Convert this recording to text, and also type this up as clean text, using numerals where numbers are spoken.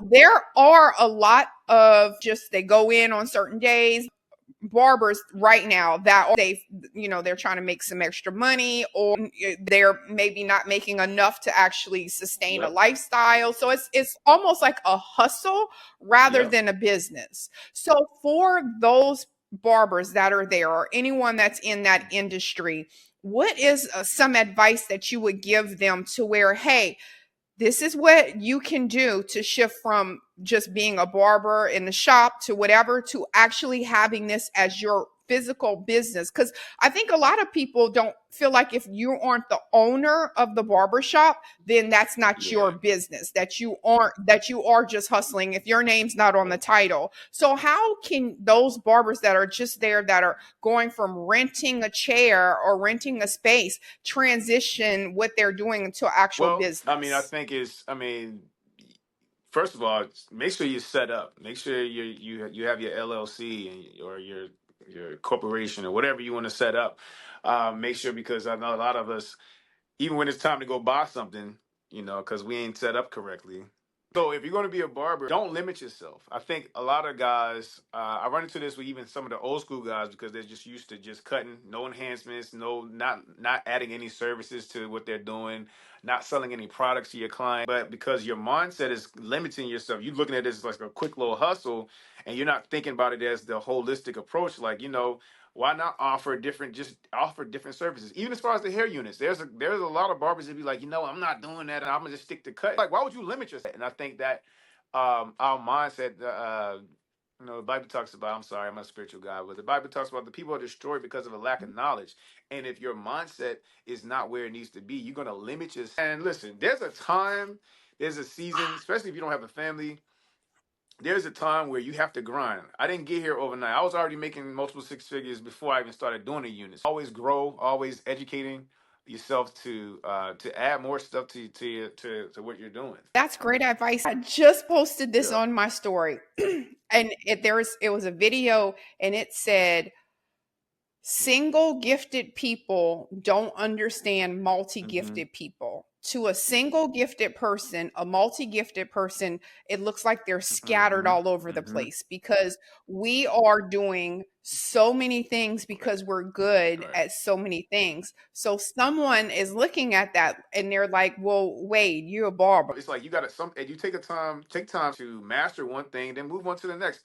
Well, there are a lot of just they go in on certain days. Barbers right now that they're trying to make some extra money, or they're maybe not making enough to actually sustain a Yep. lifestyle, so it's almost like a hustle rather Yep. than a business. So for those barbers that are there, or anyone that's in that industry, what is some advice that you would give them to where, hey, this is what you can do to shift from just being a barber in the shop to whatever, to actually having this as your physical business? Because I think a lot of people don't feel like if you aren't the owner of the barber shop, then that's not your Yeah. business, that you are just hustling if your name's not on the title. So how can those barbers that are just there, that are going from renting a chair or renting a space, transition what they're doing into actual Well, I mean, I business? think first of all, make sure you're set up. Make sure you have your LLC or your corporation or whatever you want to set up. Make sure, because I know a lot of us, even when it's time to go buy something, because we ain't set up correctly. So if you're going to be a barber, don't limit yourself. I think a lot of guys, I run into this with even some of the old school guys, because they're just used to just cutting, no enhancements, not adding any services to what they're doing, not selling any products to your client. But because your mindset is limiting yourself, you're looking at this as like a quick little hustle, and you're not thinking about it as the holistic approach. Like, why not just offer different services? Even as far as the hair units, there's a lot of barbers that be like, I'm not doing that, and I'm gonna just stick to cut. Like, why would you limit yourself? And I think that our mindset, the Bible talks about. I'm sorry, I'm not a spiritual guy, but the Bible talks about the people are destroyed because of a lack of knowledge. And if your mindset is not where it needs to be, you're gonna limit yourself. And listen, there's a season, especially if you don't have a family. There's a time where you have to grind. I didn't get here overnight. I was already making multiple six figures before I even started doing the units. Always grow, always educating yourself to add more stuff to what you're doing. That's great advice. I just posted this Yeah. on my story. And it was a video, and it said, single gifted people don't understand multi Mm-hmm. gifted people. To a single gifted person, a multi gifted person, it looks like they're scattered Mm-hmm. all over the Mm-hmm. place, because we are doing so many things Right. because we're good Right. at so many things. So someone is looking at that and they're like, well, Wade, you're a barber. It's like you got to and you take time to master one thing, then move on to the next.